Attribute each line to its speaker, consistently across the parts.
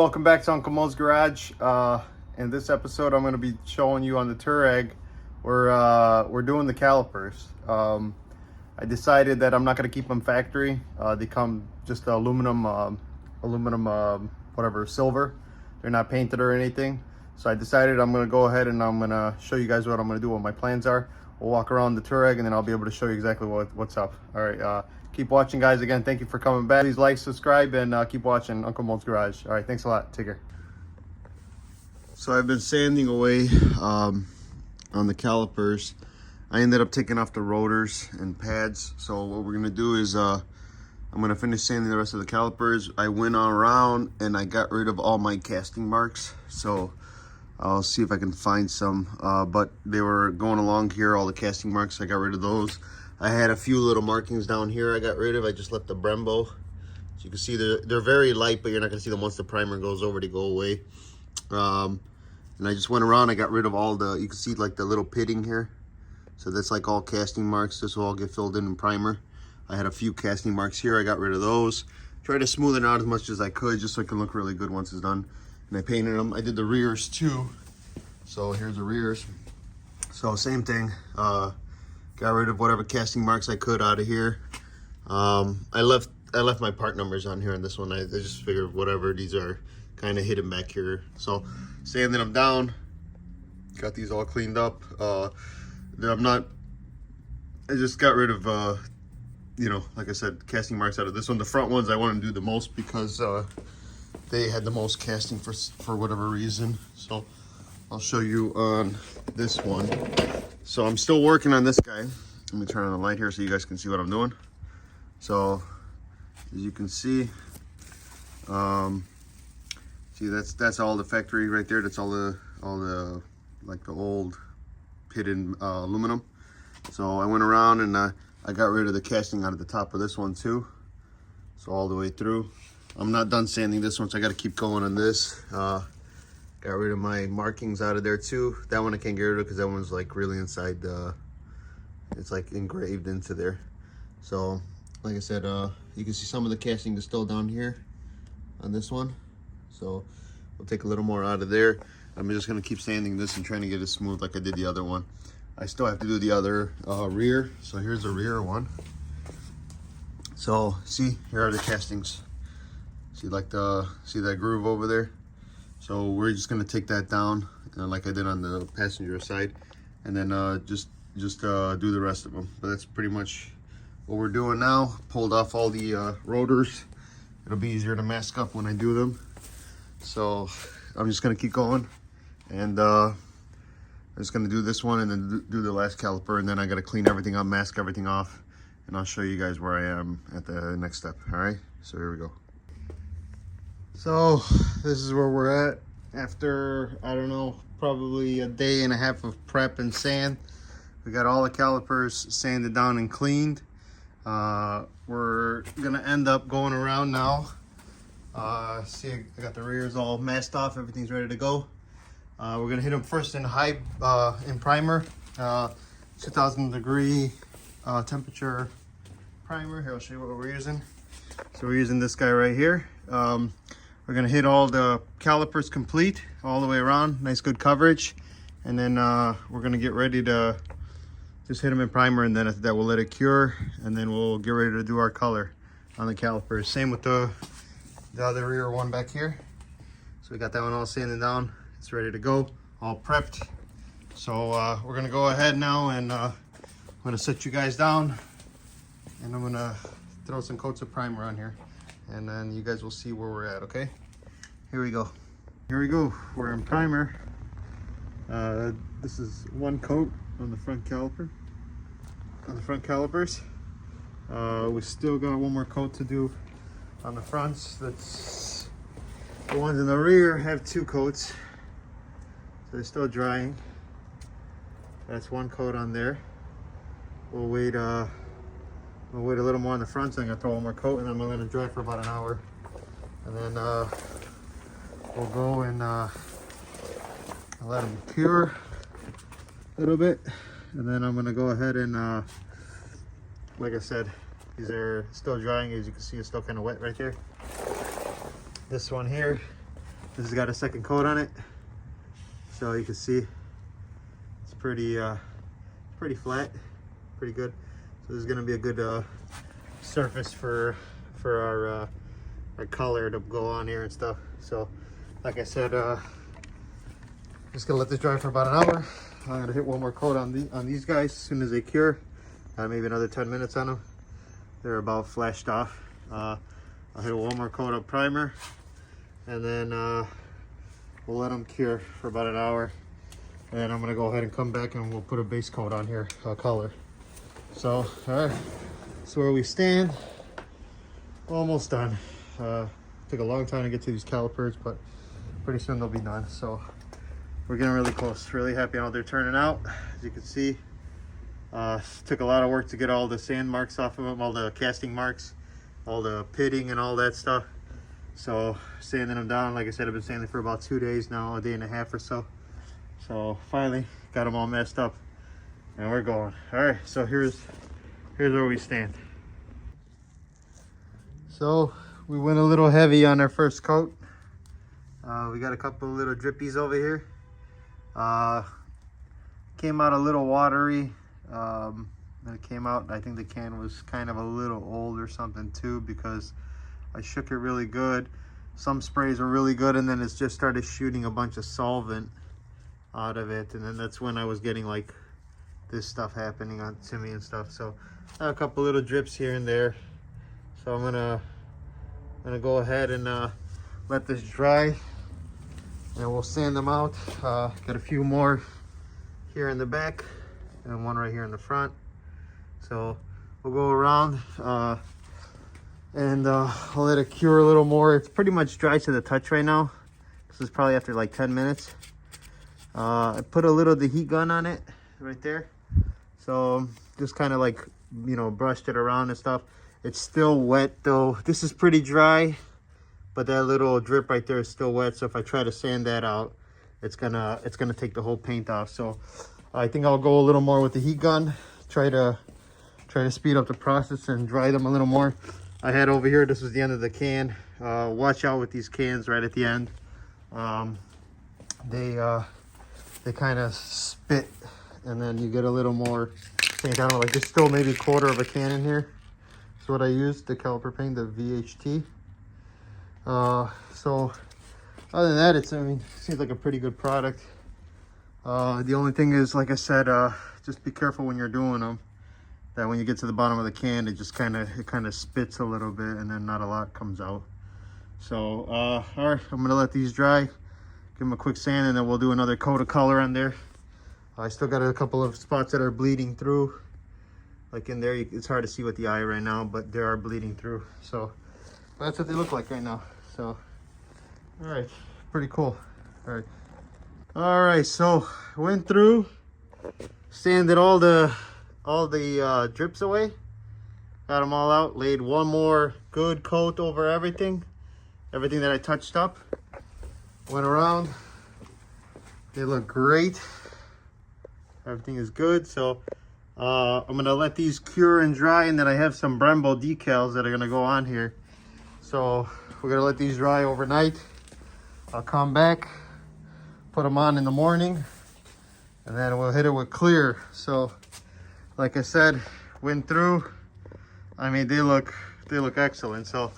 Speaker 1: welcome back to Uncle Mo's Garage. In this episode, I'm going to be showing you on the Touareg. We're doing the calipers. I decided that I'm not going to keep them factory. They come just aluminum, whatever, silver. They're not painted or anything. So I decided I'm going to go ahead and I'm going to show you guys what I'm going to do, what my plans are. We'll walk around the Touareg and then I'll be able to show you exactly what's up. All right, keep watching, guys. Again, thank you for coming back. Please like, subscribe, and keep watching Uncle Mo's Garage. All right, thanks a lot. Take care. So I've been sanding away on the calipers. I ended up taking off the rotors and pads. So what we're gonna do is I'm gonna finish sanding the rest of the calipers. I went around and I got rid of all my casting marks. So I'll see if I can find some, but they were going along here, all the casting marks. I got rid of those. I had a few little markings down here I got rid of. I just left the Brembo. So you can see they're very light, but you're not gonna see them once the primer goes over, they go away. And I just went around, I got rid of all the, you can see like the little pitting here. So that's like all casting marks. This will all get filled in primer. I had a few casting marks here, I got rid of those. Tried to smooth it out as much as I could just so it can look really good once it's done. And I painted them. I did the rears too. So here's the rears. So same thing. Got rid of whatever casting marks I could out of here. I left my part numbers on here on this one. I just figured whatever, these are kind of hidden back here. So sanding them down. Got these all cleaned up. I just got rid of you know, like I said, casting marks out of this one. The front ones I want to do the most because they had the most casting for whatever reason. So I'll show you on this one. So I'm still working on this guy. Let me turn on the light here so you guys can see what I'm doing. So as you can see, see that's all the factory right there. That's all the like the old pitted aluminum. So I went around and I got rid of the casting out of the top of this one too. So all the way through. I'm not done sanding this one, so I got to keep going on this. Got rid of my markings out of there too. That one I can't get rid of because that one's like really inside the, it's like engraved into there. So like I said, you can see some of the casting is still down here on this one. So we'll take a little more out of there. I'm just gonna keep sanding this and trying to get it smooth like I did the other one. I still have to do the other rear. So here's the rear one. So see, here are the castings. See see that groove over there? So we're just gonna take that down like I did on the passenger side, and then just do the rest of them. But that's pretty much what we're doing now. Pulled off all the rotors. It'll be easier to mask up when I do them. So I'm just gonna keep going, and I'm just gonna do this one and then do the last caliper, and then I gotta clean everything up, mask everything off, and I'll show you guys where I am at the next step. All right, so here we go. So this is where we're at after, I don't know, probably a day and a half of prep and sand. We got all the calipers sanded down and cleaned. We're gonna end up going around now. See, I got the rears all masked off, everything's ready to go. We're gonna hit them first in in primer, 2000 degree temperature primer. Here, I'll show you what we're using. So we're using this guy right here. We're gonna hit all the calipers complete all the way around, nice good coverage, and then we're gonna get ready to just hit them in primer, and then after that we'll let it cure, and then we'll get ready to do our color on the calipers. Same with the other rear one back here. So we got that one all sanded down, it's ready to go, all prepped. So we're gonna go ahead now, and I'm gonna set you guys down, and I'm gonna throw some coats of primer on here, and then you guys will see where we're at. Okay, here we go. Here we go, we're in primer. This is one coat on the front caliper, on the front calipers. We still got one more coat to do on the fronts. That's the ones in the rear have two coats, so they're still drying. That's one coat on there. We'll wait a little more on the front, so I'm gonna throw one more coat, and then I'm gonna let it dry for about an hour, and then we'll go and let them cure a little bit, and then I'm gonna go ahead and like I said, these are still drying. As you can see, it's still kind of wet right there. This one here,
Speaker 2: This has got a second coat on it, so you can see it's pretty flat, pretty good. So this is going to be a good surface for our color to go on here and stuff. So like I said, just gonna let this dry for about an hour. I'm gonna hit one more coat on these guys as soon as they cure. Maybe another 10 minutes on them. They're about flashed off. I'll hit one more coat of primer, and then we'll let them cure for about an hour. And then I'm gonna go ahead and come back and we'll put a base coat on here, color. So, all right, that's where we stand. Almost done. Took a long time to get to these calipers, but pretty soon they'll be done. So we're getting really close. Really happy how they're turning out. As you can see, took a lot of work to get all the sand marks off of them, all the casting marks, all the pitting and all that stuff. So sanding them down, like I said, I've been sanding for about 2 days now, a day and a half or so. So finally got them all messed up and we're going. All right, so here's where we stand. So we went a little heavy on our first coat. We got a couple of little drippies over here. Came out a little watery. It came out, I think the can was kind of a little old or something too, because I shook it really good. Some sprays are really good, and then it's just started shooting a bunch of solvent out of it, and then that's when I was getting like this stuff happening on to me and stuff. So I have a couple little drips here and there. So I'm gonna go ahead and let this dry, and we'll sand them out. Got a few more here in the back and one right here in the front. So we'll go around and I'll let it cure a little more. It's pretty much dry to the touch right now. This is probably after like 10 minutes. I put a little of the heat gun on it right there. So just kind of like, you know, brushed it around and stuff. It's still wet though. This is pretty dry, but that little drip right there is still wet. So if I try to sand that out, it's gonna take the whole paint off. So I think I'll go a little more with the heat gun, try to speed up the process and dry them a little more. I had over here, this was the end of the can. Watch out with these cans right at the end. They kind of spit, and then you get a little more paint. I don't know, like there's still maybe a quarter of a can in here. That's what I used, the caliper paint, the VHT. So other than that, it seems like a pretty good product. The only thing is, like I said, just be careful when you're doing them, that when you get to the bottom of the can, it just kind of spits a little bit, and then not a lot comes out. So all right, I'm gonna let these dry, give them a quick sand, and then we'll do another coat of color on there. I still got a couple of spots that are bleeding through, like in there. It's hard to see with the eye right now, but they are bleeding through. So that's what they look like right now. So all right, pretty cool. All right, so went through, sanded all the drips away, got them all out, laid one more good coat over everything that I touched up. Went around, they look great, everything is good. So I'm gonna let these cure and dry, and then I have some Brembo decals that are gonna go on here. So we're gonna let these dry overnight. I'll come back, put them on in the morning, and then we'll hit it with clear. So like I said, went through, I mean, they look excellent. So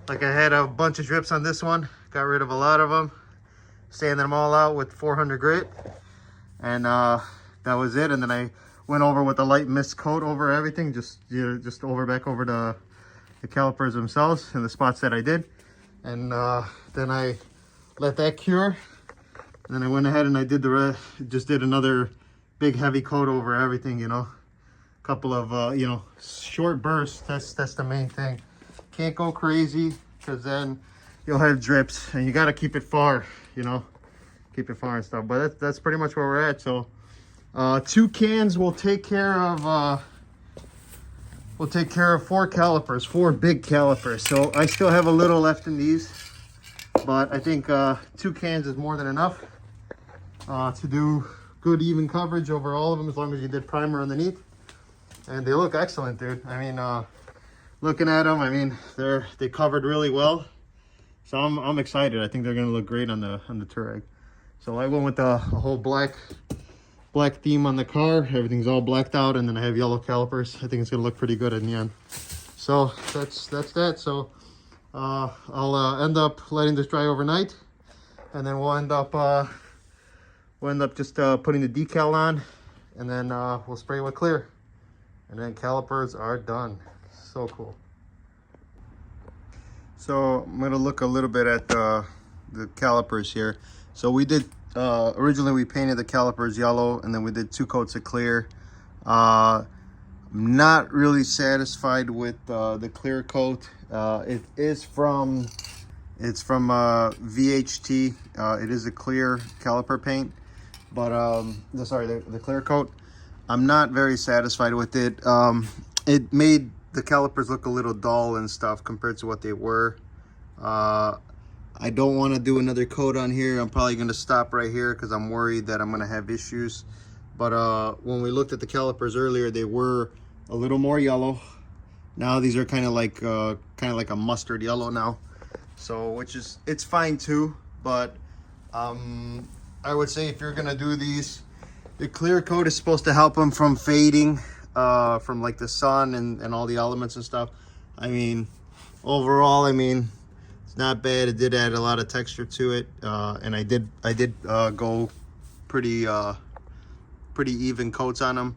Speaker 2: like I had a bunch of drips on this one, got rid of a lot of them, sanded them all out with 400 grit, and that was it. And then I went over with a light mist coat over everything, just back over the calipers themselves and the spots that I did. And then I let that cure. And then I went ahead and I did just did another big heavy coat over everything, you know. Couple of you know, short bursts. That's the main thing. Can't go crazy, because then you'll have drips, and you got to keep it far, you know, keep it far and stuff. But that's pretty much where we're at. So 2 cans will take care of 4 calipers, 4 big calipers. So I still have a little left in these, but I think 2 cans is more than enough to do good even coverage over all of them, as long as you did primer underneath. And they look excellent, dude. I mean, looking at them, I mean, they covered really well. So I'm excited. I think they're gonna look great on the Touareg. So I went with a whole black theme on the car. Everything's all blacked out, and then I have yellow calipers. I think it's gonna look pretty good in the end. So that's that. So I'll end up letting this dry overnight, and then we'll end up just putting the decal on, and then we'll spray it with clear, and then calipers are done. So cool. So I'm gonna look a little bit at the calipers here. So we did originally we painted the calipers yellow, and then we did 2 coats of clear. Not really satisfied with the clear coat. It's from VHT. It is a clear caliper paint, but the clear coat. I'm not very satisfied with it. It made the calipers look a little dull and stuff compared to what they were. I don't want to do another coat on here. I'm probably going to stop right here because I'm worried that I'm going to have issues. But when we looked at the calipers earlier, they were a little more yellow. Now these are kind of like a mustard yellow now. So it's fine too. But I would say if you're going to do these, the clear coat is supposed to help them from fading from like the sun and all the elements and stuff. I mean, overall, I mean, it's not bad. It did add a lot of texture to it, and I did go pretty even coats on them.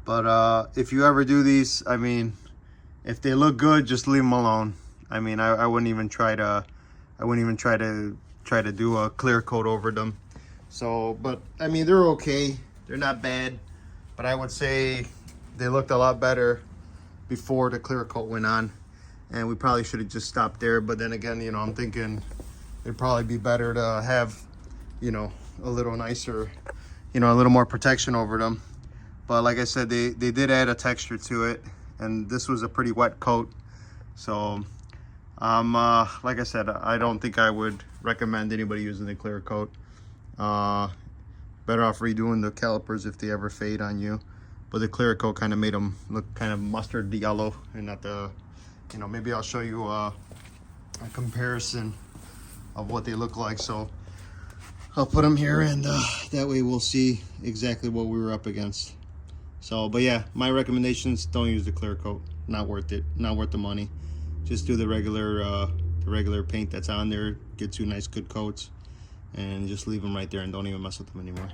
Speaker 2: But if you ever do these, I mean, if they look good, just leave them alone. I mean, I wouldn't even try to do a clear coat over them. So, but I mean, they're okay. They're not bad, but I would say they looked a lot better before the clear coat went on, and we probably should have just stopped there. But then again, you know, I'm thinking it'd probably be better to have, you know, a little nicer, you know, a little more protection over them. But like I said, they did add a texture to it, and this was a pretty wet coat. So like I said, I don't think I would recommend anybody using the clear coat. Better off redoing the calipers if they ever fade on you. But the clear coat kind of made them look kind of mustard yellow, and not the, you know, maybe I'll show you a comparison of what they look like. So I'll put them here, and that way we'll see exactly what we were up against. So, but yeah, my recommendations: don't use the clear coat. Not worth it. Not worth the money. Just do the regular paint that's on there. Get 2 nice good coats, and just leave them right there, and don't even mess with them anymore.